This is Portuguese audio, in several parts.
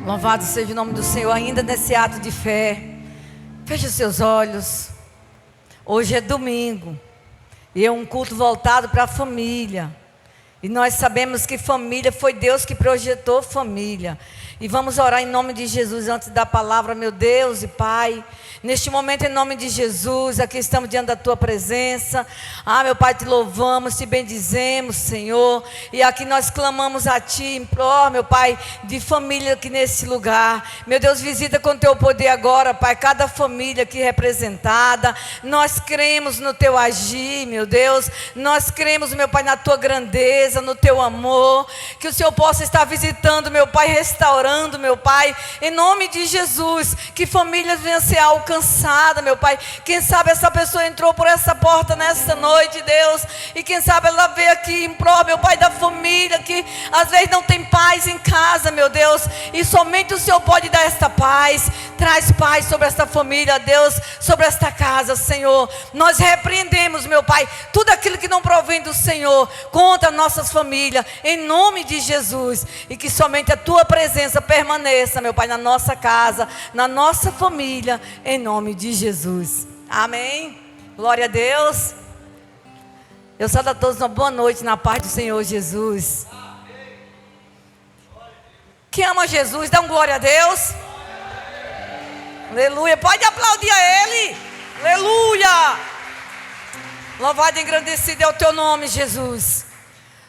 Louvado seja o nome do Senhor, ainda nesse ato de fé. Feche os seus olhos. Hoje é domingo e é um culto voltado para a família. E nós sabemos que família foi Deus que projetou família. E vamos orar em nome de Jesus antes da palavra, meu Deus e Pai. Neste momento, em nome de Jesus, aqui estamos diante da Tua presença. Meu Pai, Te louvamos, Te bendizemos, Senhor. E aqui nós clamamos a Ti, imploro, meu Pai, de família aqui nesse lugar. Meu Deus, visita com Teu poder agora, Pai, cada família aqui representada. Nós cremos no Teu agir, meu Deus. Nós cremos, meu Pai, na Tua grandeza, no Teu amor. Que o Senhor possa estar visitando, meu Pai, restaurando, meu Pai, em nome de Jesus. Que famílias venham ser alcançada, meu Pai. Quem sabe essa pessoa entrou por essa porta nesta noite, Deus, e quem sabe ela veio aqui em prol, meu Pai, da família, que às vezes não tem paz em casa, meu Deus, e somente o Senhor pode dar esta paz. Traz paz sobre esta família, Deus, sobre esta casa, Senhor. Nós repreendemos, meu Pai, tudo aquilo que não provém do Senhor contra nossas famílias, em nome de Jesus, e que somente a Tua presença permaneça, meu Pai, na nossa casa, na nossa família, em nome de Jesus. Amém. Glória a Deus. Eu saúdo a todos uma boa noite na paz do Senhor Jesus. Quem ama Jesus, dá um glória a Deus. Aleluia. Pode aplaudir a Ele. Aleluia. Louvado e engrandecido é o Teu nome, Jesus.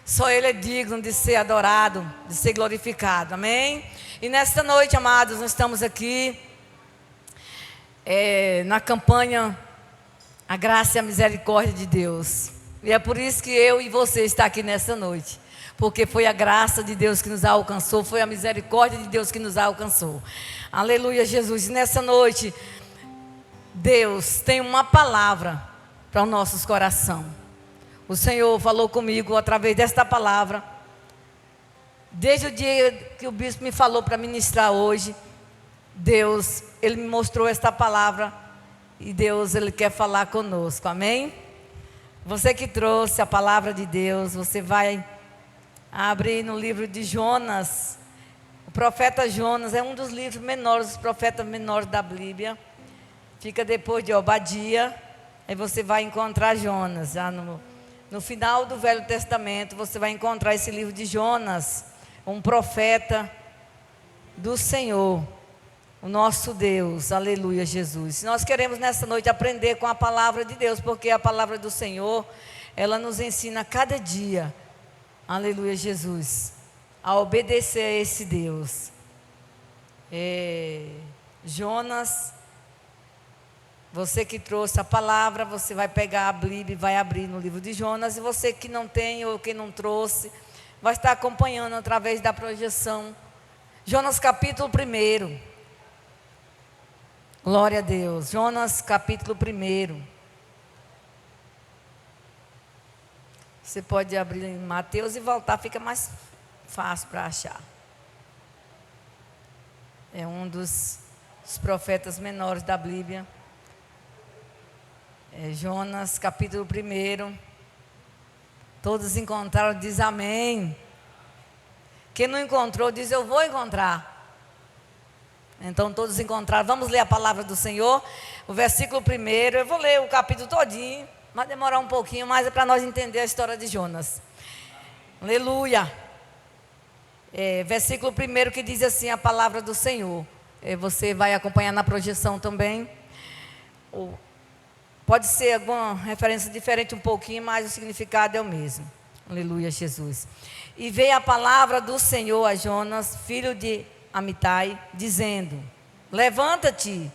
Só Ele é digno de ser adorado, de ser glorificado. Amém. E nesta noite, amados, nós estamos aqui na campanha A Graça e a Misericórdia de Deus. E é por isso que eu e você está aqui nessa noite, porque foi a graça de Deus que nos alcançou, foi a misericórdia de Deus que nos alcançou. Aleluia, Jesus. E nessa noite, Deus tem uma palavra para os nossos corações. O Senhor falou comigo através desta palavra, desde o dia que o bispo me falou para ministrar hoje. Deus, Ele me mostrou esta palavra e Deus, Ele quer falar conosco, amém? Você que trouxe a palavra de Deus, você vai abrir no livro de Jonas. O profeta Jonas é um dos livros menores, os profetas menores da Bíblia. Fica depois de Obadia, aí você vai encontrar Jonas. Já no final do Velho Testamento, você vai encontrar esse livro de Jonas, um profeta do Senhor. O nosso Deus, aleluia, Jesus. Nós queremos nessa noite aprender com a palavra de Deus, porque a palavra do Senhor, ela nos ensina a cada dia, aleluia, Jesus, a obedecer a esse Deus. Jonas, você que trouxe a palavra, você vai pegar a Bíblia e vai abrir no livro de Jonas, e você que não tem ou que não trouxe, vai estar acompanhando através da projeção. Jonas capítulo 1. Glória a Deus. Jonas capítulo 1. Você pode abrir em Mateus e voltar, fica mais fácil para achar. É um dos profetas menores da Bíblia. Jonas capítulo 1. Todos encontraram, diz amém. Quem não encontrou, diz eu vou encontrar. Então todos encontraram. Vamos ler a palavra do Senhor. O versículo 1, eu vou ler o capítulo todinho, vai demorar um pouquinho, mas é para nós entender a história de Jonas. Aleluia. Versículo 1 que diz assim a palavra do Senhor. Você vai acompanhar na projeção também. Pode ser alguma referência diferente um pouquinho, mas o significado é o mesmo. Aleluia, Jesus. E veio a palavra do Senhor a Jonas, filho de Amitai, dizendo: levanta-te,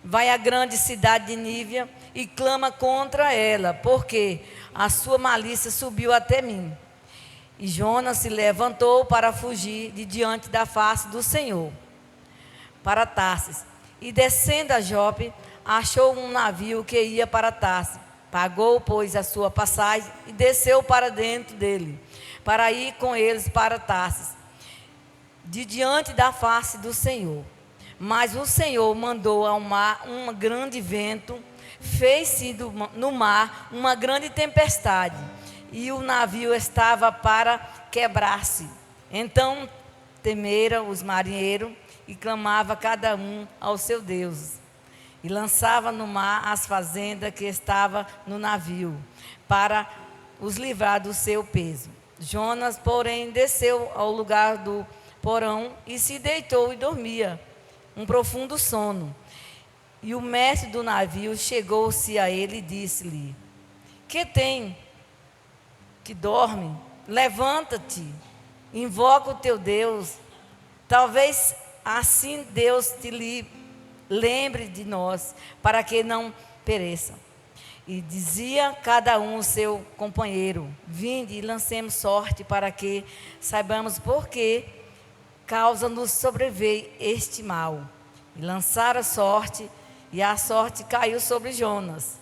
vai à grande cidade de Nínive e clama contra ela, porque a sua malícia subiu até mim. E Jonas se levantou para fugir de diante da face do Senhor, para Tarsis. E descendo a Jope, achou um navio que ia para Tarsis. Pagou, pois, a sua passagem e desceu para dentro dele, para ir com eles para Tarsis, de diante da face do Senhor. Mas o Senhor mandou ao mar um grande vento, fez-se no mar uma grande tempestade, e o navio estava para quebrar-se. Então temeram os marinheiros e clamava cada um ao seu Deus. E lançava no mar as fazendas que estavam no navio, para os livrar do seu peso. Jonas, porém, desceu ao lugar do porão e se deitou e dormia, um profundo sono. E o mestre do navio chegou-se a ele e disse-lhe: que tem que dorme? Levanta-te, invoca o teu Deus. Talvez assim Deus te lembre de nós, para que não pereça. E dizia cada um ao seu companheiro: vinde e lancemos sorte, para que saibamos por que causa nos sobreveio este mal. E lançaram sorte, e a sorte caiu sobre Jonas.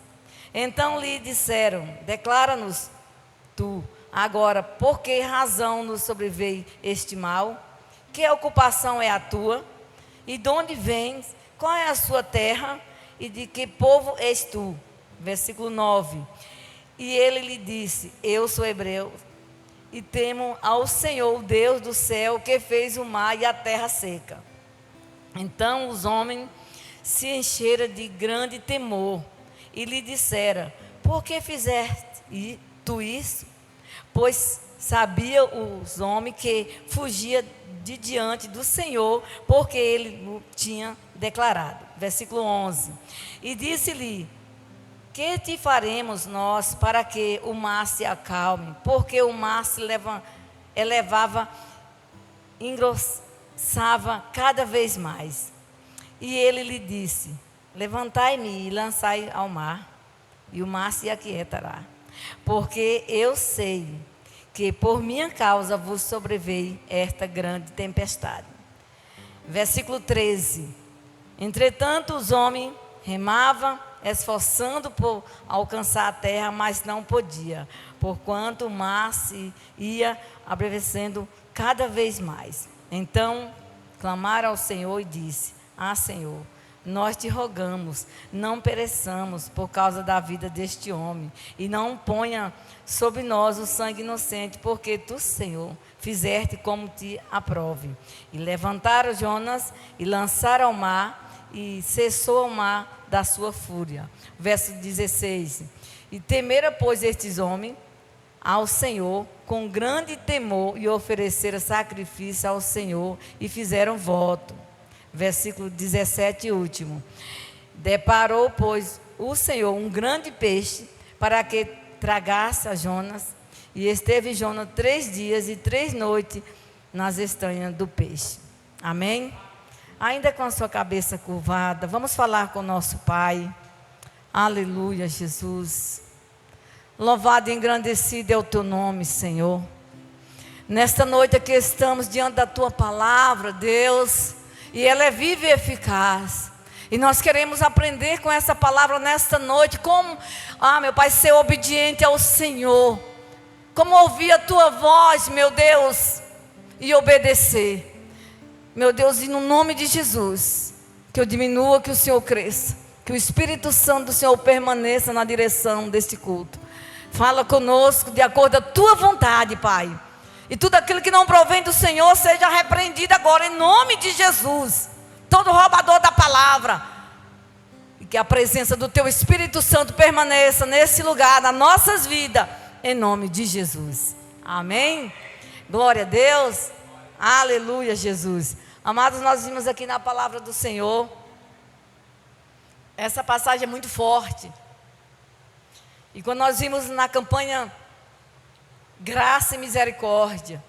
Então lhe disseram: declara-nos tu agora, por que razão nos sobreveio este mal? Que ocupação é a tua? E de onde vens? Qual é a sua terra? E de que povo és tu? Versículo 9. E ele lhe disse: eu sou hebreu, e temo ao Senhor, o Deus do céu, que fez o mar e a terra seca. Então os homens se encheram de grande temor, e lhe disseram: por que fizeste tu isso? Pois sabia os homens que fugia de diante do Senhor, porque ele o tinha declarado. Versículo 11. E disse-lhe: que te faremos nós para que o mar se acalme? Porque o mar se elevava, engrossava cada vez mais. E ele lhe disse: levantai-me e lançai ao mar, e o mar se aquietará. Porque eu sei que por minha causa vos sobreveio esta grande tempestade. Versículo 13. Entretanto os homens remavam, esforçando por alcançar a terra, mas não podia, porquanto o mar se ia embravecendo cada vez mais. Então clamaram ao Senhor e disse: ah, Senhor, nós te rogamos, não pereçamos por causa da vida deste homem, e não ponha sobre nós o sangue inocente, porque tu, Senhor, fizeste como te aprove. E levantaram Jonas e lançaram ao mar, e cessou o mar da sua fúria. Verso 16. E temeram, pois, estes homens ao Senhor com grande temor, e ofereceram sacrifício ao Senhor, e fizeram voto. Versículo 17 e último. Deparou, pois, o Senhor um grande peixe, para que tragasse a Jonas, e esteve Jonas 3 dias e 3 noites nas entranhas do peixe. Amém? Ainda com a sua cabeça curvada, vamos falar com o nosso Pai. Aleluia, Jesus. Louvado e engrandecido é o teu nome, Senhor. Nesta noite aqui estamos diante da tua palavra, Deus, e ela é viva e eficaz. E nós queremos aprender com essa palavra nesta noite, como, meu Pai, ser obediente ao Senhor, como ouvir a tua voz, meu Deus, e obedecer. Meu Deus, e no nome de Jesus, que eu diminua, que o Senhor cresça, que o Espírito Santo do Senhor permaneça na direção deste culto. Fala conosco de acordo com a tua vontade, Pai. E tudo aquilo que não provém do Senhor seja repreendido agora, em nome de Jesus. Todo roubador da palavra. E que a presença do teu Espírito Santo permaneça nesse lugar, nas nossas vidas, em nome de Jesus. Amém? Glória a Deus. Aleluia, Jesus. Amados, nós vimos aqui na palavra do Senhor. Essa passagem é muito forte. E quando nós vimos na campanha Graça e Misericórdia,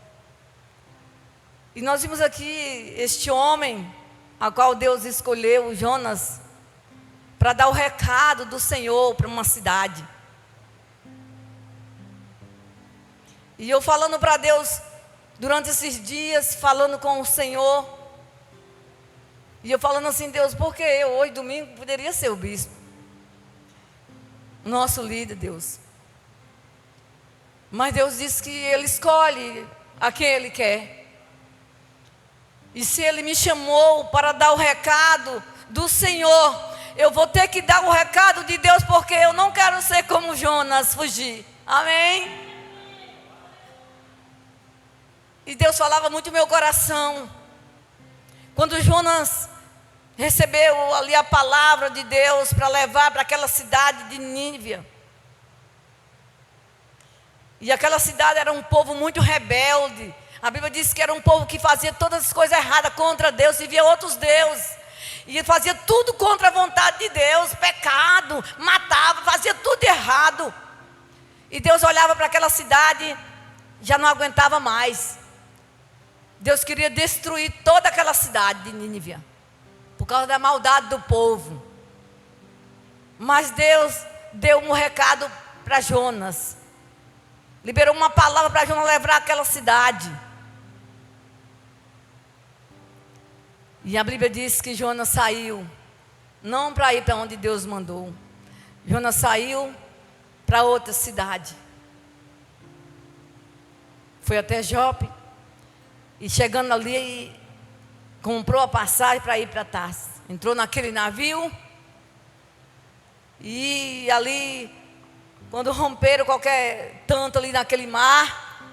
e nós vimos aqui este homem, a qual Deus escolheu, Jonas, para dar o recado do Senhor para uma cidade. E eu falando para Deus, durante esses dias, falando com o Senhor, e eu falando assim: Deus, por que eu, hoje domingo, poderia ser o bispo, nosso líder, Deus. Mas Deus disse que Ele escolhe a quem Ele quer. E se Ele me chamou para dar o recado do Senhor, eu vou ter que dar o recado de Deus, porque eu não quero ser como Jonas, fugir. Amém? E Deus falava muito no meu coração: Quando Jonas recebeu ali a palavra de Deus para levar para aquela cidade de Nínive. E aquela cidade era um povo muito rebelde. A Bíblia diz que era um povo que fazia todas as coisas erradas contra Deus, e via outros deuses. E fazia tudo contra a vontade de Deus, pecado, matava, fazia tudo errado. E Deus olhava para aquela cidade, já não aguentava mais. Deus queria destruir toda aquela cidade de Nínive, por causa da maldade do povo. Mas Deus deu um recado para Jonas. Liberou uma palavra para Jonas levar aquela cidade. E a Bíblia diz que Jonas saiu, não para ir para onde Deus mandou. Jonas saiu para outra cidade. Foi até Jope. E chegando ali, comprou a passagem para ir para Tarsis. Entrou naquele navio. E ali, quando romperam qualquer tanto ali naquele mar,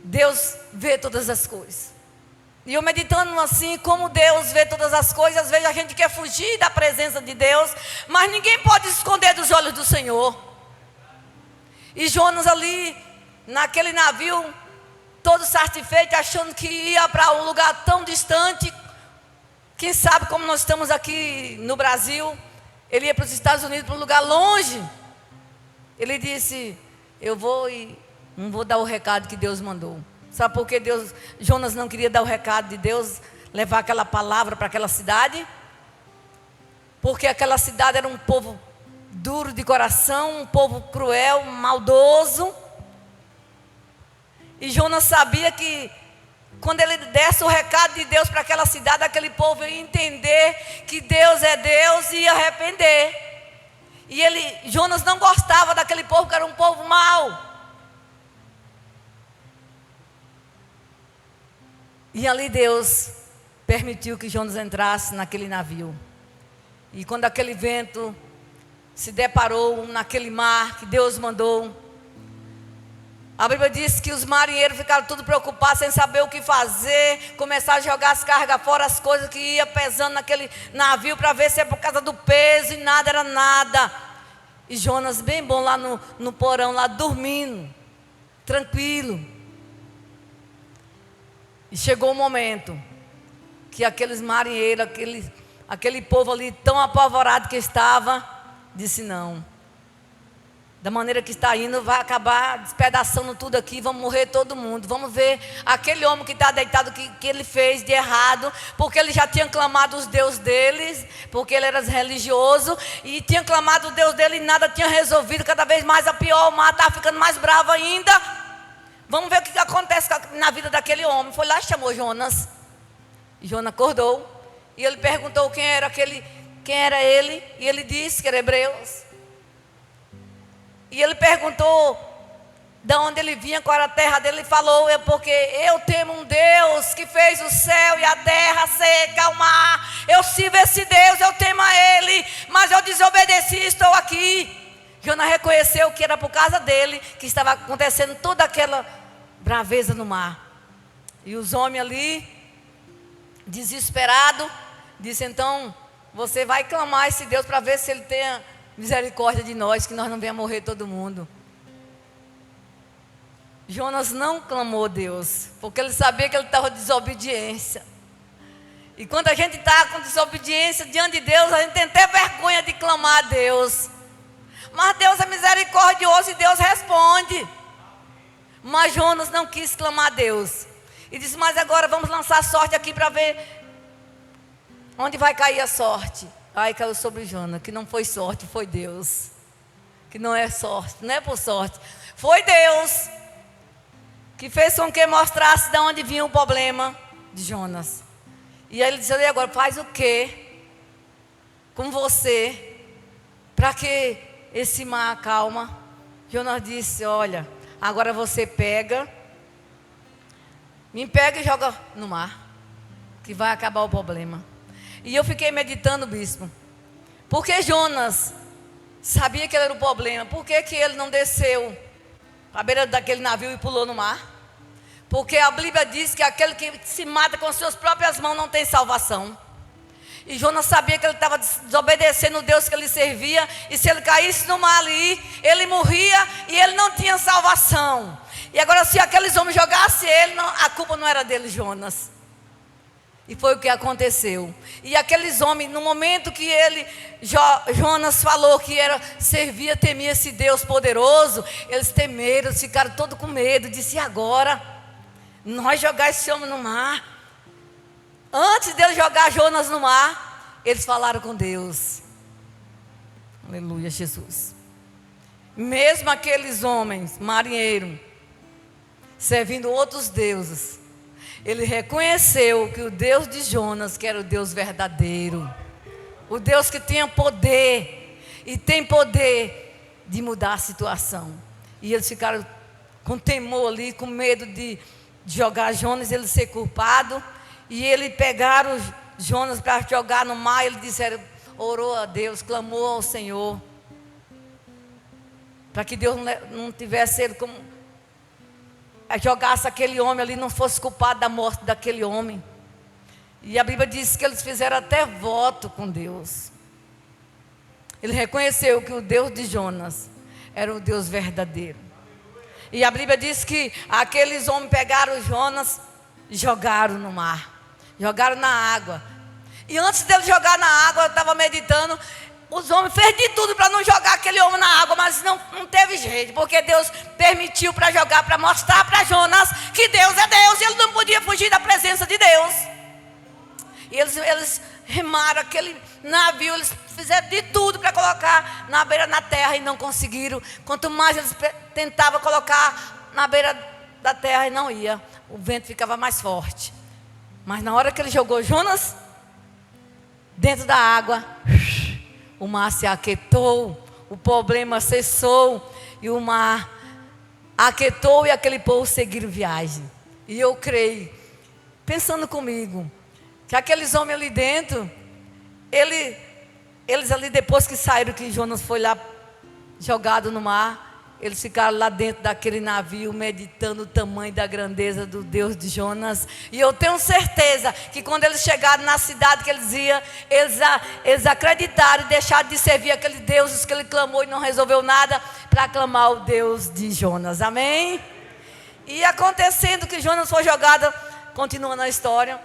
Deus vê todas as coisas. E eu meditando assim, como Deus vê todas as coisas, às vezes a gente quer fugir da presença de Deus, mas ninguém pode se esconder dos olhos do Senhor. E Jonas ali, naquele navio, todo satisfeito, achando que ia para um lugar tão distante. Quem sabe como nós estamos aqui no Brasil, ele ia para os Estados Unidos, para um lugar longe. Ele disse, eu vou e não vou dar o recado que Deus mandou. Sabe por que Jonas não queria dar o recado de Deus, levar aquela palavra para aquela cidade? Porque aquela cidade era um povo duro de coração, um povo cruel, maldoso. E Jonas sabia que quando ele desse o recado de Deus para aquela cidade, aquele povo ia entender que Deus é Deus e ia arrepender. E Jonas não gostava daquele povo, que era um povo mau. E ali Deus permitiu que Jonas entrasse naquele navio. E quando aquele vento se deparou naquele mar que Deus mandou, a Bíblia diz que os marinheiros ficaram tudo preocupados, sem saber o que fazer. Começaram a jogar as cargas fora, as coisas que ia pesando naquele navio, para ver se é por causa do peso, e nada era nada. E Jonas bem bom lá no porão, lá dormindo, tranquilo. E chegou o momento que aqueles marinheiros, aquele povo ali tão apavorado que estava, disse não. Da maneira que está indo, vai acabar despedaçando tudo aqui, vamos morrer todo mundo. Vamos ver aquele homem que está deitado, que ele fez de errado, porque ele já tinha clamado os deuses deles, porque ele era religioso, e tinha clamado o Deus dele e nada tinha resolvido, cada vez mais a pior, o mar estava ficando mais bravo ainda. Vamos ver o que acontece na vida daquele homem. Foi lá e chamou Jonas. E Jonas acordou, e ele perguntou quem era ele, e ele disse que era hebreu. E ele perguntou de onde ele vinha, qual era a terra dele. Ele falou, porque eu temo um Deus que fez o céu e a terra, a seca, o mar. Eu sirvo esse Deus, eu temo a Ele, mas eu desobedeci e estou aqui. Jonas reconheceu que era por causa dele que estava acontecendo toda aquela braveza no mar. E os homens ali, desesperados, disse, então, você vai clamar a esse Deus para ver se Ele tenha misericórdia de nós, que nós não venhamos morrer todo mundo. Jonas não clamou a Deus, porque ele sabia que ele estava em desobediência. E quando a gente está com desobediência diante de Deus, a gente tem até vergonha de clamar a Deus. Mas Deus é misericordioso e Deus responde. Mas Jonas não quis clamar a Deus. E disse, mas agora vamos lançar sorte aqui para ver onde vai cair a sorte. Aí caiu sobre Jonas, que não foi sorte, foi Deus. Que não é sorte, não é por sorte. Foi Deus que fez com que mostrasse de onde vinha o problema de Jonas. E aí ele disse, e agora faz o quê com você para que esse mar acalma? Jonas disse, olha, agora você me pega e joga no mar, que vai acabar o problema. E eu fiquei meditando, bispo, porque Jonas sabia que ele era o problema. Por que ele não desceu à beira daquele navio e pulou no mar? Porque a Bíblia diz que aquele que se mata com suas próprias mãos não tem salvação. E Jonas sabia que ele estava desobedecendo o Deus que ele servia. E se ele caísse no mar ali, ele morria e ele não tinha salvação. E agora se aqueles homens jogassem ele, não, a culpa não era dele, Jonas. E foi o que aconteceu. E aqueles homens, no momento que Jonas falou que servia, temia esse Deus poderoso, eles temeram, ficaram todos com medo. Disse: e agora? Nós jogar esse homem no mar? Antes dele jogar Jonas no mar, eles falaram com Deus. Aleluia, Jesus. Mesmo aqueles homens, marinheiros, servindo outros deuses, ele reconheceu que o Deus de Jonas, que era o Deus verdadeiro, o Deus que tinha poder e tem poder de mudar a situação. E eles ficaram com temor ali, com medo de jogar Jonas, ele ser culpado. E eles pegaram Jonas para jogar no mar. Ele disseram, orou a Deus, clamou ao Senhor, para que Deus não tivesse ele como jogasse aquele homem ali, não fosse culpado da morte daquele homem. E a Bíblia diz que eles fizeram até voto com Deus. Ele reconheceu que o Deus de Jonas era o Deus verdadeiro. E a Bíblia diz que aqueles homens pegaram Jonas e jogaram no mar, jogaram na água. E antes dele jogar na água, eu estava meditando, os homens fez de tudo para não jogar aquele homem na água, mas não teve jeito, porque Deus permitiu para jogar, para mostrar para Jonas que Deus é Deus, e ele não podia fugir da presença de Deus. E eles remaram aquele navio, eles fizeram de tudo para colocar na beira da terra e não conseguiram. Quanto mais eles tentavam colocar na beira da terra e não ia, o vento ficava mais forte. Mas na hora que ele jogou Jonas dentro da água, o mar se aquietou, o problema cessou e o mar aquietou e aquele povo seguiram viagem. E eu creio, pensando comigo, que aqueles homens ali dentro, eles ali depois que saíram, que Jonas foi lá jogado no mar, eles ficaram lá dentro daquele navio meditando o tamanho da grandeza do Deus de Jonas. E eu tenho certeza que quando eles chegaram na cidade que eles iam, eles acreditaram e deixaram de servir aqueles deuses que ele clamou e não resolveu nada, para clamar o Deus de Jonas. Amém? E acontecendo que Jonas foi jogado, continuando a história,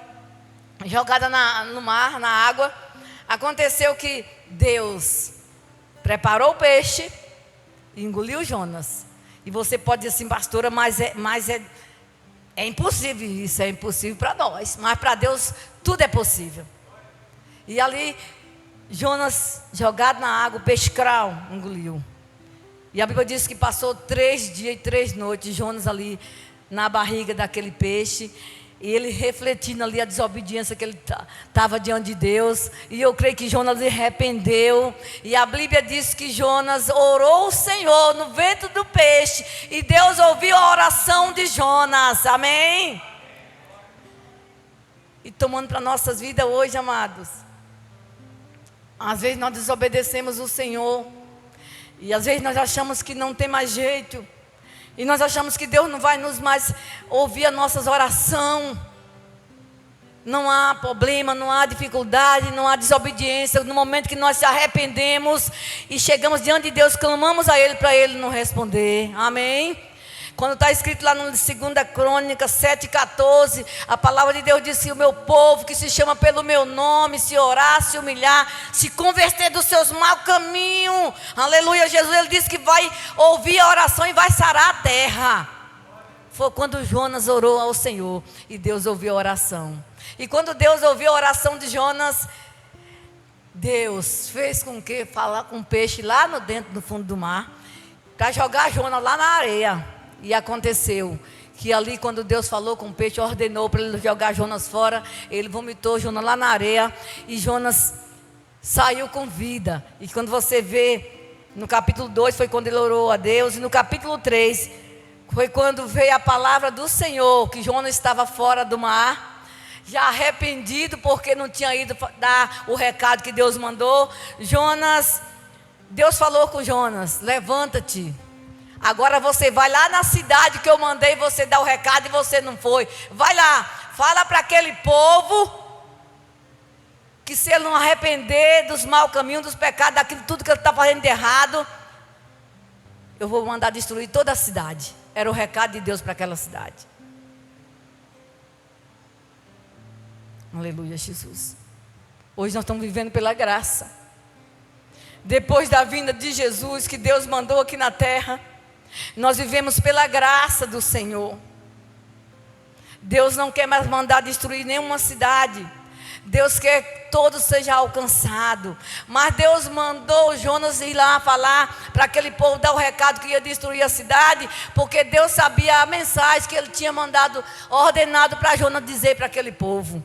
jogada no mar, na água, aconteceu que Deus preparou o peixe e engoliu Jonas. E você pode dizer assim, pastora, mas é impossível isso, é impossível para nós, mas para Deus tudo é possível. E ali Jonas jogado na água, o peixe cral engoliu. E a Bíblia diz que passou 3 dias e 3 noites Jonas ali na barriga daquele peixe, e ele refletindo ali a desobediência que ele estava diante de Deus. E eu creio que Jonas se arrependeu. E a Bíblia diz que Jonas orou ao Senhor no ventre do peixe, e Deus ouviu a oração de Jonas. Amém? E tomando para nossas vidas hoje, amados, às vezes nós desobedecemos o Senhor, e às vezes nós achamos que não tem mais jeito, e nós achamos que Deus não vai nos mais ouvir as nossas orações. Não há problema, não há dificuldade, não há desobediência. No momento que nós se arrependemos e chegamos diante de Deus, clamamos a Ele para Ele não responder. Amém? Quando está escrito lá no 2 Crônicas 7,14, a palavra de Deus diz que o meu povo que se chama pelo meu nome, se orar, se humilhar, se converter dos seus maus caminhos, aleluia, Jesus, Ele disse que vai ouvir a oração e vai sarar a terra. Foi quando Jonas orou ao Senhor e Deus ouviu a oração. E quando Deus ouviu a oração de Jonas, Deus fez com que falar com o peixe lá no dentro do fundo do mar, para jogar Jonas lá na areia. E aconteceu que ali, quando Deus falou com o peixe, ordenou para ele jogar Jonas fora, ele vomitou Jonas lá na areia, e Jonas saiu com vida. E quando você vê, no capítulo 2 foi quando ele orou a Deus, e no capítulo 3 foi quando veio a palavra do Senhor, que Jonas estava fora do mar, já arrependido, porque não tinha ido dar o recado que Deus mandou. Deus falou com Jonas, levanta-te, Agora você vai lá na cidade que eu mandei você dar o recado e você não foi. Vai lá, fala para aquele povo que se ele não arrepender dos maus caminhos, dos pecados, daquilo tudo que ele está fazendo de errado, eu vou mandar destruir toda a cidade. Era o recado de Deus para aquela cidade. Aleluia, Jesus. Hoje nós estamos vivendo pela graça. Depois da vinda de Jesus, que Deus mandou aqui na terra, nós vivemos pela graça do Senhor. Deus não quer mais mandar destruir nenhuma cidade. Deus quer que todos sejam alcançados. Mas Deus mandou Jonas ir lá falar para aquele povo, dar o recado que ia destruir a cidade, porque Deus sabia a mensagem que ele tinha mandado, ordenado para Jonas dizer para aquele povo.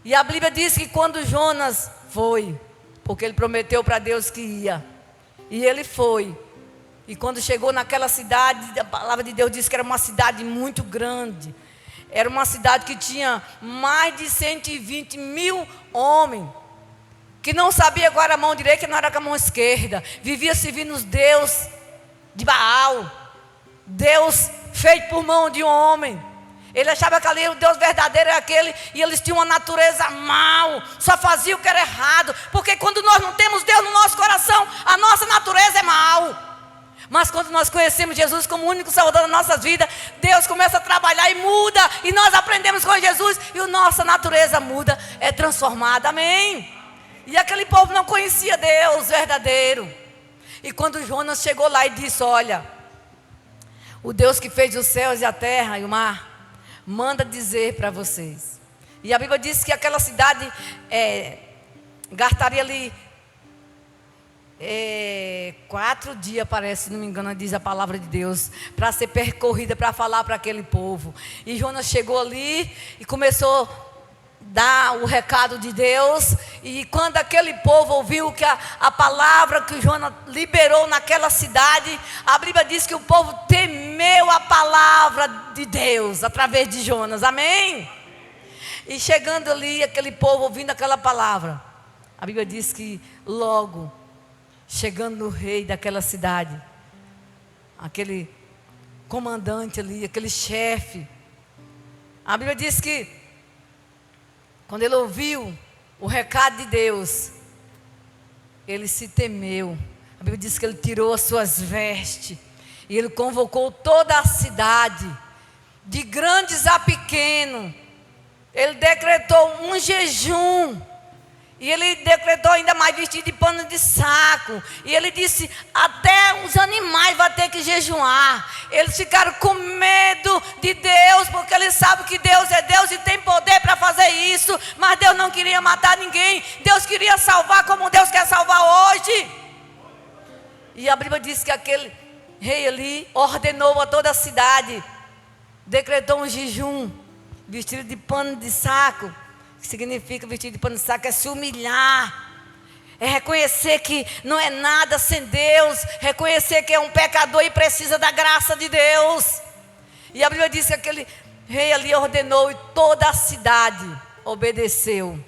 E a Bíblia diz que quando Jonas foi, porque ele prometeu para Deus que ia, e ele foi, e quando chegou naquela cidade, a palavra de Deus diz que era uma cidade muito grande. Era uma cidade que tinha mais de 120 mil homens, que não sabia qual era a mão direita e não era com a mão esquerda. Vivia servindo os deuses de Baal, Deus feito por mão de um homem. Ele achava que ali o Deus verdadeiro era aquele, e eles tinham uma natureza mal, só faziam o que era errado, porque quando nós não temos Deus no nosso coração, a nossa natureza é mal. Mas quando nós conhecemos Jesus como o único Salvador da nossa vida, Deus começa a trabalhar e muda, e nós aprendemos com Jesus, e a nossa natureza muda, é transformada, amém? E aquele povo não conhecia Deus verdadeiro. E quando Jonas chegou lá e disse: olha, o Deus que fez os céus e a terra e o mar, manda dizer para vocês. E a Bíblia diz que aquela cidade gastaria ali 4 dias, parece, se não me engano, diz a palavra de Deus, para ser percorrida, para falar para aquele povo. E Jonas chegou ali e começou a dar o recado de Deus. E quando aquele povo ouviu que a palavra que Jonas liberou naquela cidade, a Bíblia diz que o povo temeu a palavra de Deus através de Jonas, amém? E chegando ali, aquele povo ouvindo aquela palavra, a Bíblia diz que logo, chegando o rei daquela cidade, aquele comandante ali, aquele chefe, a Bíblia diz que quando ele ouviu o recado de Deus, ele se temeu. A Bíblia diz que ele tirou as suas vestes e ele convocou toda a cidade, de grandes a pequenos. Ele decretou um jejum. E ele decretou ainda mais vestido de pano de saco. E ele disse: até os animais vão ter que jejuar. Eles ficaram com medo de Deus, porque eles sabem que Deus é Deus e tem poder para fazer isso. Mas Deus não queria matar ninguém. Deus queria salvar como Deus quer salvar hoje. E a Bíblia diz que aquele rei ali ordenou a toda a cidade, decretou um jejum, vestido de pano de saco. Que significa vestir de pano de saco, é se humilhar, é reconhecer que não é nada sem Deus, reconhecer que é um pecador e precisa da graça de Deus. E a Bíblia diz que aquele rei ali ordenou e toda a cidade obedeceu.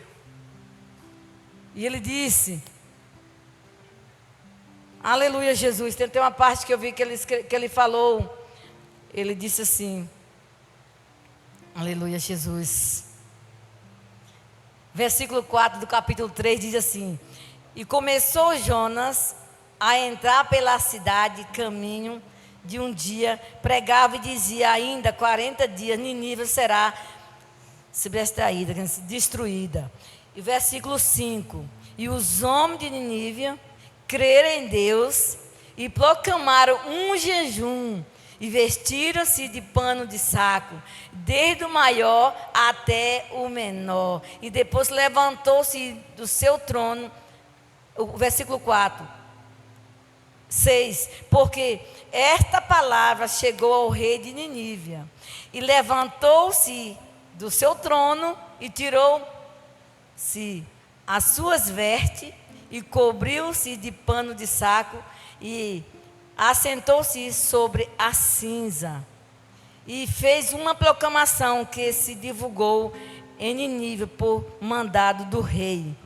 E ele disse, aleluia, Jesus. Tem uma parte que eu vi que ele falou, ele disse assim, aleluia, Jesus. Versículo 4 do capítulo 3 diz assim: e começou Jonas a entrar pela cidade, caminho de um dia, pregava e dizia: ainda 40 dias, Nínive será subtraída, destruída. E versículo 5: e os homens de Nínive creram em Deus e proclamaram um jejum, e vestiram-se de pano de saco, desde o maior até o menor. E depois levantou-se do seu trono, o versículo 4, 6, porque esta palavra chegou ao rei de Nínive, e levantou-se do seu trono, e tirou-se as suas vestes, e cobriu-se de pano de saco, e assentou-se sobre a cinza, e fez uma proclamação que se divulgou em Nínive por mandado do rei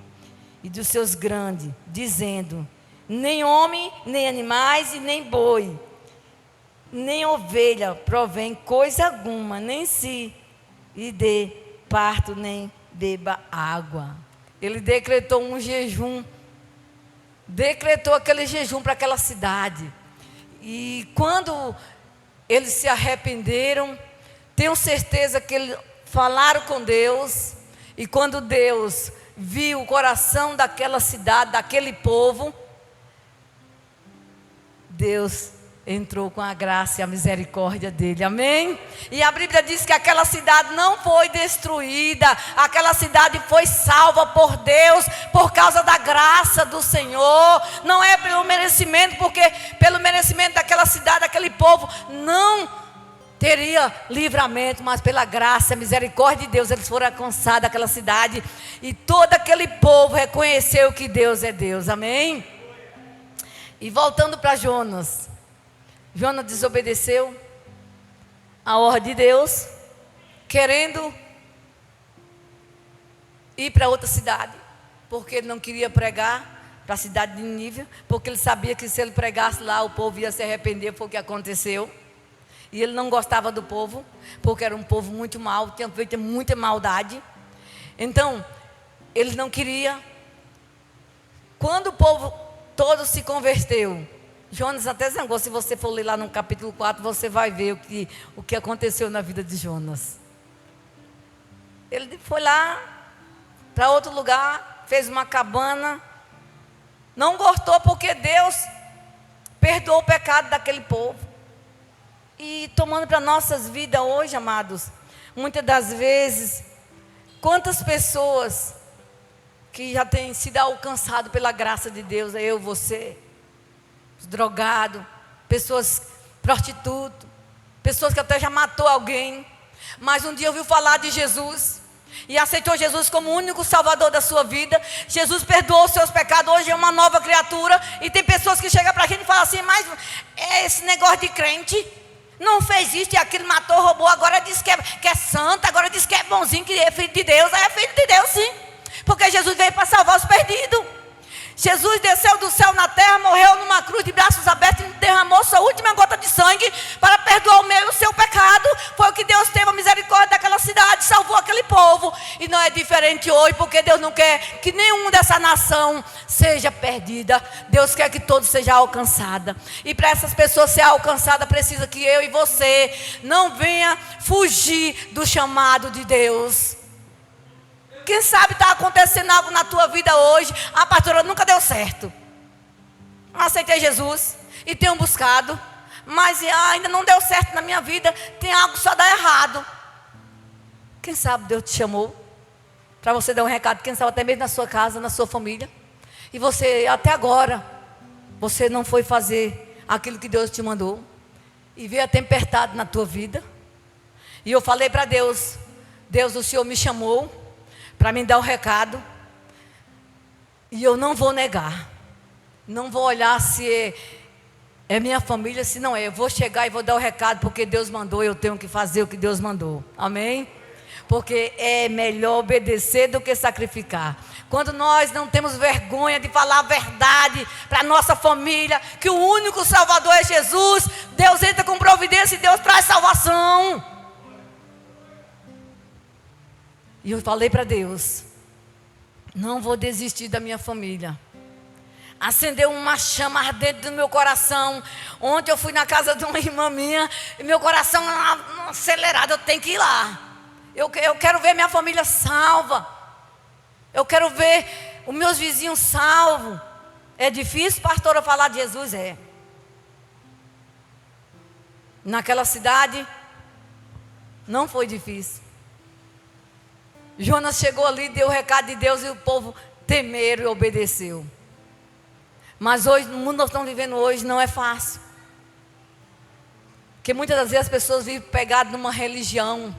e dos seus grandes, dizendo: nem homem, nem animais e nem boi nem ovelha provém coisa alguma, nem se lhe dê parto, nem beba água. Ele decretou um jejum, decretou aquele jejum para aquela cidade. E quando eles se arrependeram, tenho certeza que eles falaram com Deus. E quando Deus viu o coração daquela cidade, daquele povo, Deus entrou com a graça e a misericórdia dele, amém? E a Bíblia diz que aquela cidade não foi destruída, aquela cidade foi salva por Deus, por causa da graça do Senhor. Não é pelo merecimento, porque pelo merecimento daquela cidade, daquele povo, não teria livramento, mas pela graça e misericórdia de Deus, eles foram alcançados daquela cidade, e todo aquele povo reconheceu que Deus é Deus, amém? E voltando para Jonas, Jonas desobedeceu a ordem de Deus, querendo ir para outra cidade, porque ele não queria pregar para a cidade de Nínive, porque ele sabia que se ele pregasse lá, o povo ia se arrepender. Foi o que aconteceu. E ele não gostava do povo, porque era um povo muito mau, tinha feito muita maldade. Então, ele não queria. Quando o povo todo se converteu, Jonas até zangou. Se você for ler lá no capítulo 4, você vai ver o que aconteceu na vida de Jonas. Ele foi lá para outro lugar, fez uma cabana, não gostou, porque Deus perdoou o pecado daquele povo. E tomando para nossas vidas hoje, amados, muitas das vezes, quantas pessoas que já têm sido alcançadas pela graça de Deus, eu, você, os drogados, pessoas prostitutas, pessoas que até já matou alguém, mas um dia ouviu falar de Jesus e aceitou Jesus como o único salvador da sua vida. Jesus perdoou os seus pecados, hoje é uma nova criatura. E tem pessoas que chegam para a gente e falam assim: mas esse negócio de crente não fez isso e aquilo, matou, roubou, agora diz que é santo, agora diz que é bonzinho, que é filho de Deus. Aí é filho de Deus, sim, porque Jesus veio para salvar os perdidos. Jesus desceu do céu na terra, morreu numa cruz de braços abertos e derramou sua última gota de sangue para perdoar o meu e o seu pecado. Foi o que Deus teve a misericórdia daquela cidade, salvou aquele povo. E não é diferente hoje, porque Deus não quer que nenhum dessa nação seja perdida. Deus quer que todos sejam alcançados. E para essas pessoas ser alcançadas, precisa que eu e você não venha fugir do chamado de Deus. Quem sabe está acontecendo algo na tua vida hoje. Ah, pastora, nunca deu certo. Aceitei Jesus e tenho buscado, mas ainda não deu certo na minha vida. Tem algo que só dá errado. Quem sabe Deus te chamou para você dar um recado. Quem sabe até mesmo na sua casa, na sua família. E você, até agora, você não foi fazer aquilo que Deus te mandou. E veio a tempestade na tua vida. E eu falei para Deus: Deus, o Senhor me chamou para me dar o recado, e eu não vou negar, não vou olhar se é minha família, se não é. Eu vou chegar e vou dar o recado, porque Deus mandou, eu tenho que fazer o que Deus mandou, amém? Porque é melhor obedecer do que sacrificar. Quando nós não temos vergonha de falar a verdade para a nossa família, que o único Salvador é Jesus, Deus entra com providência e Deus traz salvação. E eu falei para Deus: não vou desistir da minha família. Acendeu uma chama ardente no meu coração. Ontem eu fui na casa de uma irmã minha e meu coração acelerado, eu tenho que ir lá. Eu quero ver minha família salva. Eu quero ver os meus vizinhos salvos. É difícil, pastora, falar de Jesus? É. Naquela cidade não foi difícil. Jonas chegou ali, deu o recado de Deus e o povo temeram e obedeceu. Mas hoje, no mundo que nós estamos vivendo hoje, não é fácil. Porque muitas das vezes as pessoas vivem pegadas numa religião.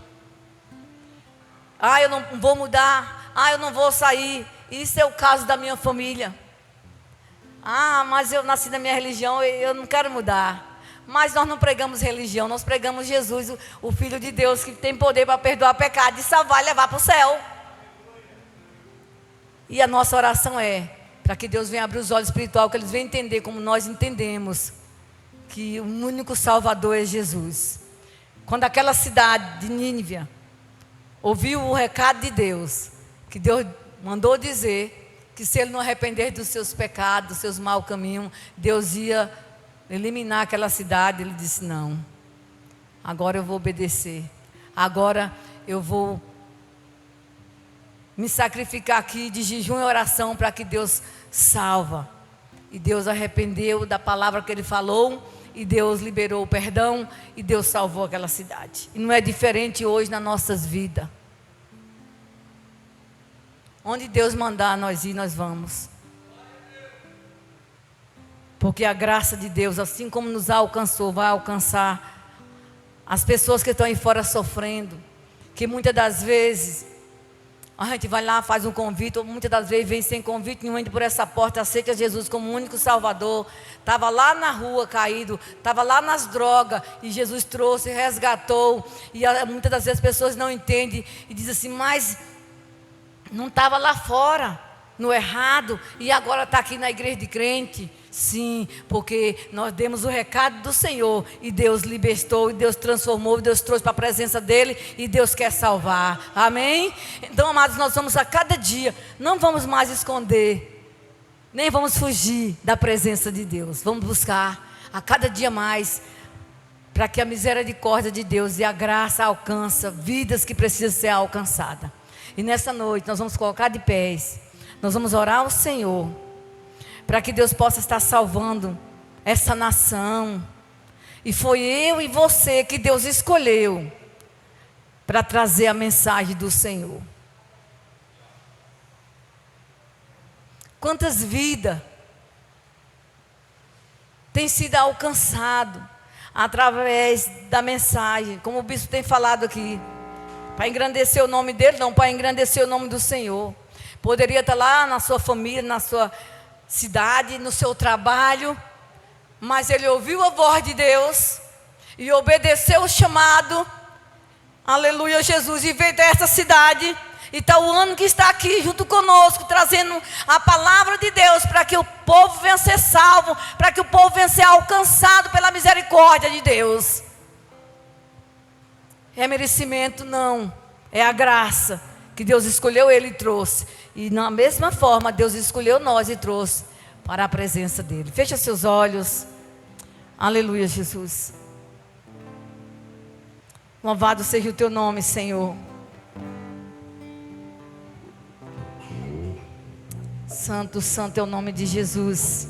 Ah, eu não vou mudar. Ah, eu não vou sair. Isso é o caso da minha família. Ah, mas eu nasci na minha religião, eu não quero mudar. Mas nós não pregamos religião, nós pregamos Jesus, o Filho de Deus, que tem poder para perdoar pecado e salvar e levar para o céu. E a nossa oração é para que Deus venha abrir os olhos espirituais, que eles venham entender como nós entendemos, que o único Salvador é Jesus. Quando aquela cidade de Nínive ouviu o recado de Deus, que Deus mandou dizer que se ele não arrepender dos seus pecados, dos seus maus caminhos, Deus ia eliminar aquela cidade. Ele disse: não, agora eu vou obedecer, agora eu vou me sacrificar aqui de jejum e oração para que Deus salva. E Deus arrependeu da palavra que ele falou, e Deus liberou o perdão, e Deus salvou aquela cidade. E não é diferente hoje nas nossas vidas. Onde Deus mandar nós ir, nós vamos. Porque a graça de Deus, assim como nos alcançou, vai alcançar as pessoas que estão aí fora sofrendo. Que muitas das vezes a gente vai lá, faz um convite, ou muitas das vezes vem sem convite nenhum, entra por essa porta, aceita Jesus como o único Salvador. Estava lá na rua caído, estava lá nas drogas, e Jesus trouxe, resgatou. E muitas das vezes as pessoas não entendem e dizem assim: mas não estava lá fora, no errado, e agora está aqui na igreja de crente. Sim, porque nós demos o recado do Senhor, e Deus libertou, e Deus transformou, e Deus trouxe para a presença dEle, e Deus quer salvar, amém? Então, amados, nós vamos a cada dia, não vamos mais esconder, nem vamos fugir da presença de Deus. Vamos buscar a cada dia mais, para que a misericórdia de Deus e a graça alcance vidas que precisam ser alcançadas. E nessa noite nós vamos colocar de pés, nós vamos orar ao Senhor, para que Deus possa estar salvando essa nação. E foi eu e você que Deus escolheu para trazer a mensagem do Senhor. Quantas vidas têm sido alcançadas através da mensagem, como o bispo tem falado aqui, para engrandecer o nome dele, não, para engrandecer o nome do Senhor. Poderia estar lá na sua família, na sua cidade, no seu trabalho, mas ele ouviu a voz de Deus e obedeceu o chamado, aleluia, Jesus, e veio dessa cidade, e está o ano que está aqui junto conosco, trazendo a palavra de Deus, para que o povo venha ser salvo, para que o povo venha ser alcançado pela misericórdia de Deus. É merecimento? Não, é a graça que Deus escolheu ele e trouxe. E na mesma forma Deus escolheu nós e trouxe para a presença dele. Fecha seus olhos. Aleluia, Jesus. Louvado seja o teu nome, Senhor. Santo, santo é o nome de Jesus.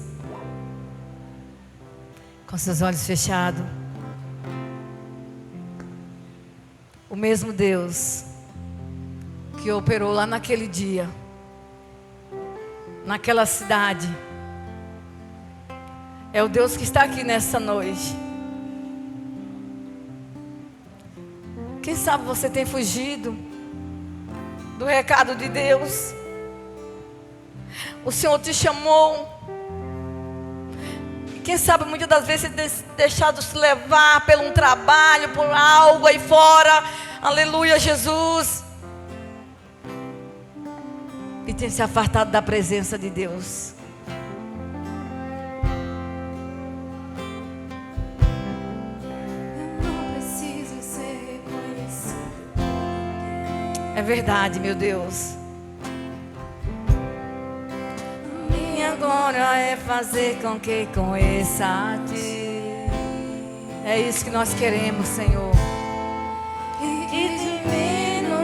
Com seus olhos fechados. O mesmo Deus que operou lá naquele dia, naquela cidade, é o Deus que está aqui nessa noite. Quem sabe você tem fugido do recado de Deus. O Senhor te chamou. Quem sabe muitas das vezes você tem deixado se levar por um trabalho, por algo aí fora. Aleluia, Jesus. E tem se afastado da presença de Deus. Eu não preciso ser reconhecido. É verdade, meu Deus. Minha agora é fazer com que conheça a Ti. É isso que nós queremos, Senhor. E diminua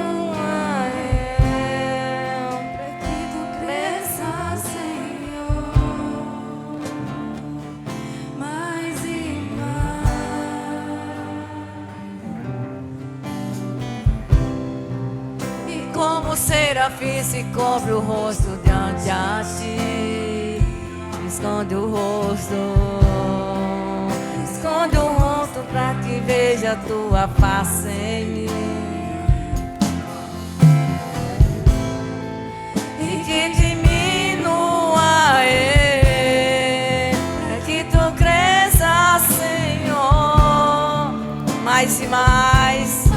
eu, para que Tu cresça, Senhor, mais e mais. E como serafim se cobre o rosto diante a Ti, esconde o rosto, esconde o rosto para que veja a Tua face em mim. E que diminua eu, para que Tu cresça, Senhor, mais e mais.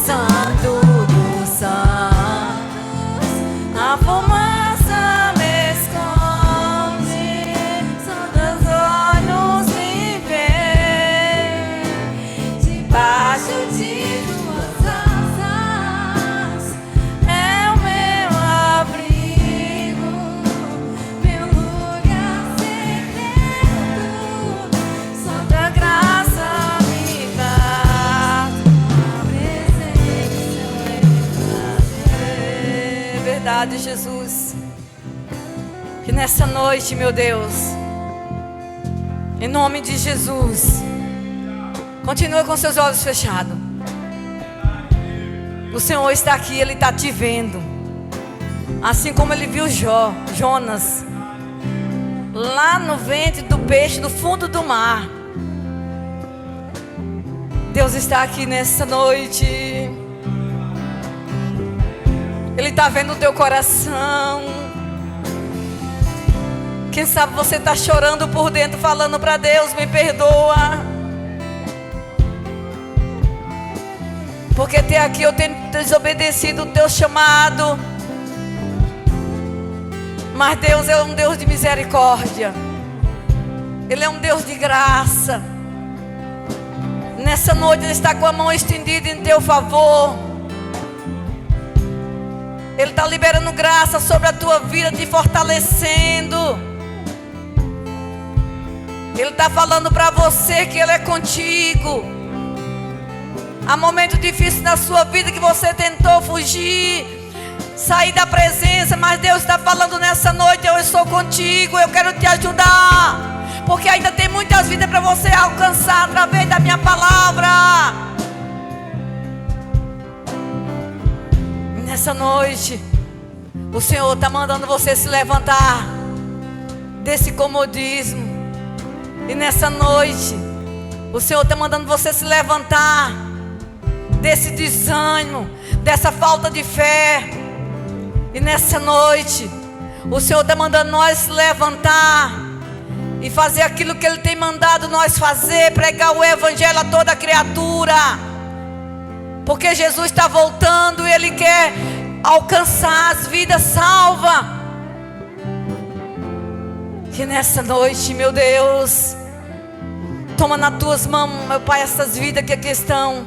Santo dos santos, a fumaça me esconde. verdade, Jesus. Que nessa noite, meu Deus, em nome de Jesus, continua com seus olhos fechados. O Senhor está aqui, Ele está te vendo. Assim como Ele viu Jonas lá no ventre do peixe, no fundo do mar. Deus está aqui nessa noite. Ele está vendo o teu coração. Quem sabe você está chorando por dentro, falando para Deus: me perdoa. Porque até aqui eu tenho desobedecido o teu chamado. Mas Deus é um Deus de misericórdia. Ele é um Deus de graça. Nessa noite Ele está com a mão estendida em teu favor. Ele está liberando graça sobre a tua vida, te fortalecendo. Ele está falando para você que Ele é contigo. Há momentos difíceis na sua vida que você tentou fugir, sair da presença, mas Deus está falando nessa noite: eu estou contigo, eu quero te ajudar. Porque ainda tem muitas vidas para você alcançar através da minha palavra. Nessa noite, o Senhor está mandando você se levantar desse comodismo. E nessa noite, o Senhor está mandando você se levantar desse desânimo, dessa falta de fé. E nessa noite, o Senhor está mandando nós se levantar e fazer aquilo que Ele tem mandado nós fazer: pregar o Evangelho a toda criatura. Porque Jesus está voltando e Ele quer alcançar as vidas salvas. Que nessa noite, meu Deus, toma nas tuas mãos, meu Pai, essas vidas que aqui estão,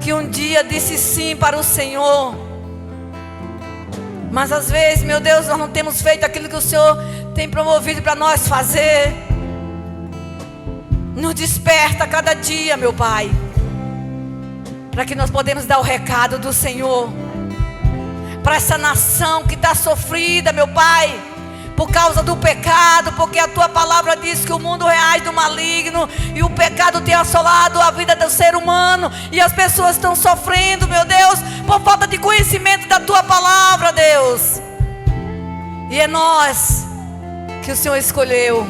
que um dia disse sim para o Senhor, mas às vezes, meu Deus, nós não temos feito aquilo que o Senhor tem promovido para nós fazer. Nos desperta cada dia, meu Pai, para que nós podemos dar o recado do Senhor para essa nação que está sofrida, meu Pai, por causa do pecado. Porque a tua palavra diz que o mundo reage do maligno, e o pecado tem assolado a vida do ser humano, e as pessoas estão sofrendo, meu Deus, por falta de conhecimento da tua palavra, Deus. E é nós que o Senhor escolheu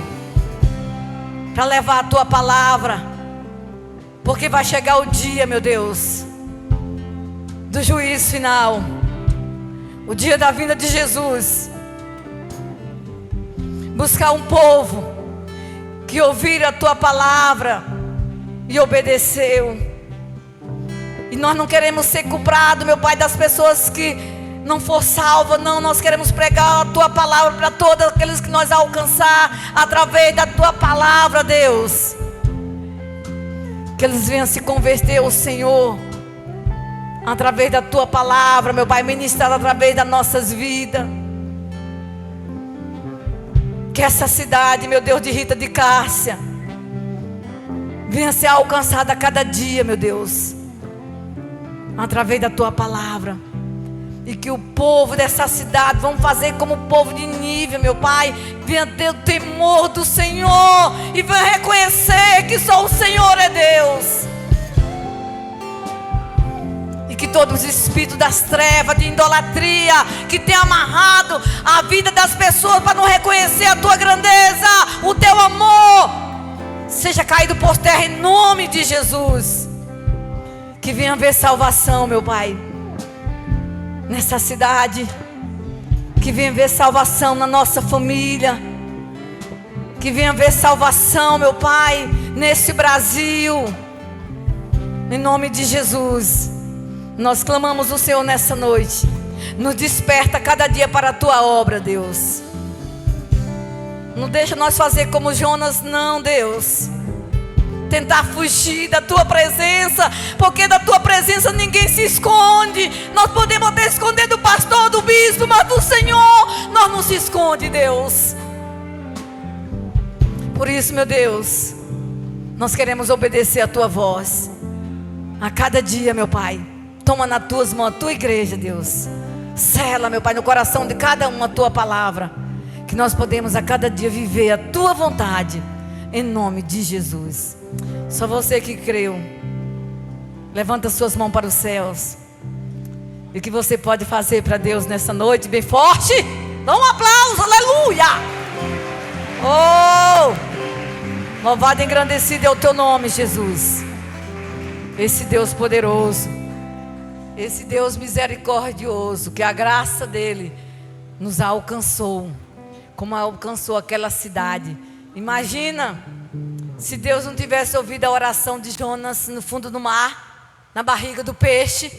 para levar a tua palavra, porque vai chegar o dia, meu Deus, do juízo final, o dia da vinda de Jesus. Buscar um povo que ouviram a tua palavra e obedeceu. E nós não queremos ser culpados, meu Pai, das pessoas que não for salva, não. Nós queremos pregar a tua palavra para todos aqueles que nós alcançar através da tua palavra, Deus. Que eles venham se converter ao Senhor através da tua palavra, meu Pai, ministrada através das nossas vidas. Que essa cidade, meu Deus, de Rita de Cássia venha ser alcançada a cada dia, meu Deus, através da tua palavra. E que o povo dessa cidade vão fazer como o povo de Nínive, meu Pai, venha ter o temor do Senhor e venha reconhecer que só o Senhor é Deus. E que todos os espíritos das trevas, de idolatria, que tem amarrado a vida das pessoas para não reconhecer a tua grandeza, o teu amor, seja caído por terra em nome de Jesus. Que venha haver salvação, meu Pai, nessa cidade. Que venha haver salvação na nossa família. Que venha haver salvação, meu Pai, nesse Brasil. Em nome de Jesus, nós clamamos o Senhor nessa noite. Nos desperta cada dia para a tua obra, Deus. Não deixa nós fazer como Jonas, não, Deus. Tentar fugir da tua presença, porque da tua presença ninguém se esconde. Nós podemos até esconder do pastor, do bispo, mas do Senhor nós não se esconde, Deus. Por isso, meu Deus, nós queremos obedecer a tua voz a cada dia, meu Pai. Toma nas tuas mãos a tua igreja, Deus. Sela, meu Pai, no coração de cada um a Tua palavra, que nós podemos a cada dia viver a Tua vontade, em nome de Jesus. Só você que creu, levanta suas mãos para os céus. E o que você pode fazer para Deus nessa noite, bem forte? Dá um aplauso, aleluia! Oh, louvado e engrandecido é o Teu nome, Jesus. Esse Deus poderoso, esse Deus misericordioso, que a graça dEle nos alcançou, como alcançou aquela cidade. Imagina, se Deus não tivesse ouvido a oração de Jonas no fundo do mar, na barriga do peixe,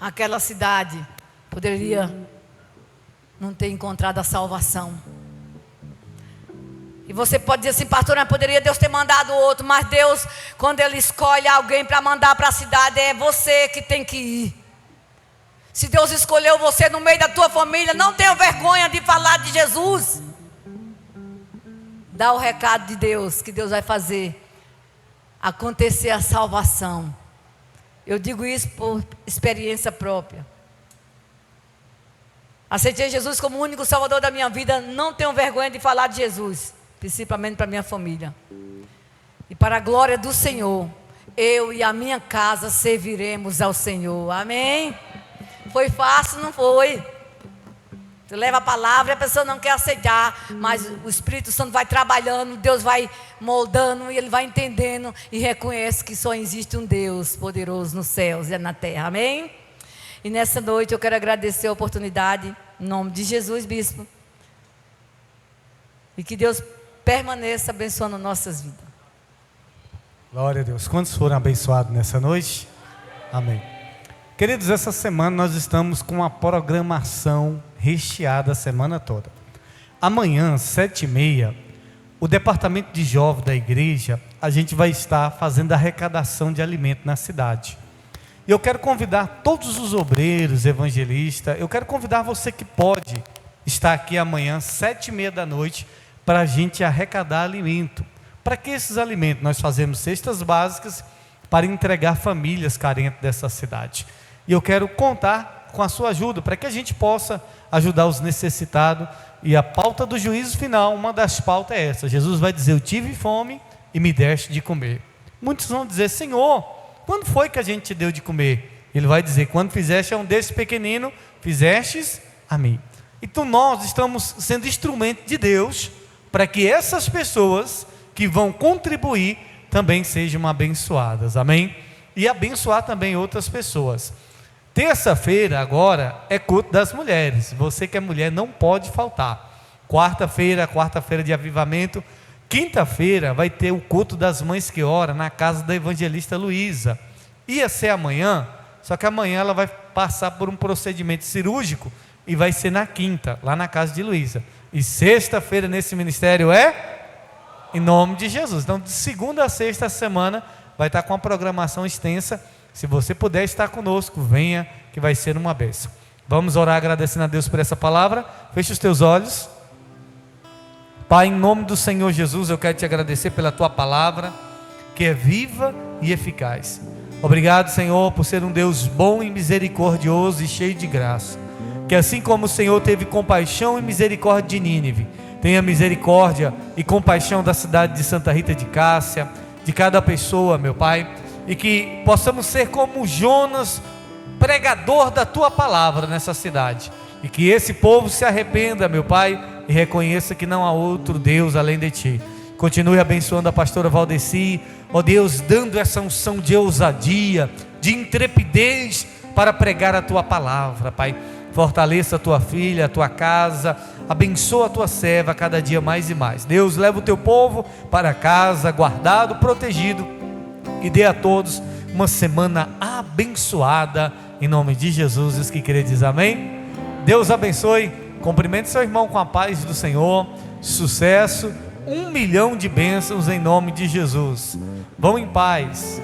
aquela cidade poderia não ter encontrado a salvação. E você pode dizer assim, pastor, não poderia Deus ter mandado outro, mas Deus, quando Ele escolhe alguém para mandar para a cidade, é você que tem que ir. Se Deus escolheu você no meio da tua família, não tenha vergonha de falar de Jesus. Dá o recado de Deus, que Deus vai fazer acontecer a salvação. Eu digo isso por experiência própria. Aceitei Jesus como o único salvador da minha vida, não tenho vergonha de falar de Jesus, principalmente para minha família. E para a glória do Senhor, eu e a minha casa serviremos ao Senhor. Amém? Foi fácil? Não foi. Você leva a palavra e a pessoa não quer aceitar, mas o Espírito Santo vai trabalhando, Deus vai moldando e ele vai entendendo e reconhece que só existe um Deus poderoso nos céus e na terra. Amém? E nessa noite eu quero agradecer a oportunidade, em nome de Jesus, bispo. E que Deus permaneça abençoando nossas vidas. Glória a Deus. Quantos foram abençoados nessa noite? Amém. Queridos, essa semana nós estamos com uma programação recheada a semana toda. Amanhã, 7h30, o departamento de jovens da igreja, a gente vai estar fazendo a arrecadação de alimento na cidade. E eu quero convidar todos os obreiros, evangelistas, eu quero convidar você que pode estar aqui amanhã, 7h30 da noite, para a gente arrecadar alimento. Para que esses alimentos? Nós fazemos cestas básicas para entregar famílias carentes dessa cidade. E eu quero contar com a sua ajuda, para que a gente possa ajudar os necessitados. E a pauta do juízo final, uma das pautas é essa. Jesus vai dizer, eu tive fome e me deste de comer. Muitos vão dizer, Senhor, quando foi que a gente te deu de comer? Ele vai dizer, quando fizeste a um desses pequeninos, fizestes a mim. Então nós estamos sendo instrumento de Deus, para que essas pessoas que vão contribuir também sejam abençoadas, amém? E abençoar também outras pessoas. Terça-feira agora é culto das mulheres. Você que é mulher não pode faltar. Quarta-feira de avivamento. Quinta-feira vai ter o culto das mães que oram na casa da evangelista Luísa. Ia ser amanhã, só que amanhã ela vai passar por um procedimento cirúrgico e vai ser na quinta, lá na casa de Luísa. E sexta-feira nesse ministério é em nome de Jesus. Então de segunda a sexta a semana vai estar com uma programação extensa. Se você puder estar conosco, venha, que vai ser uma bênção. Vamos orar agradecendo a Deus por essa palavra. Feche os teus olhos. Pai, em nome do Senhor Jesus, eu quero te agradecer pela tua palavra, que é viva e eficaz. Obrigado, Senhor, por ser um Deus bom e misericordioso e cheio de graça. Que assim como o Senhor teve compaixão e misericórdia de Nínive, tenha misericórdia e compaixão da cidade de Santa Rita de Cássia, de cada pessoa, meu Pai. E que possamos ser como Jonas, pregador da tua palavra nessa cidade. E que esse povo se arrependa, meu Pai, e reconheça que não há outro Deus além de ti. Continue abençoando a pastora Valdeci, ó Deus, dando essa unção de ousadia, de intrepidez para pregar a tua palavra, Pai. Fortaleça a tua filha, a tua casa, abençoa a tua serva cada dia mais e mais. Deus, leva o teu povo para casa, guardado, protegido, e dê a todos uma semana abençoada, em nome de Jesus. Os que querem dizer amém. Deus abençoe, cumprimente seu irmão com a paz do Senhor, sucesso, 1 milhão de bênçãos em nome de Jesus. Vão em paz.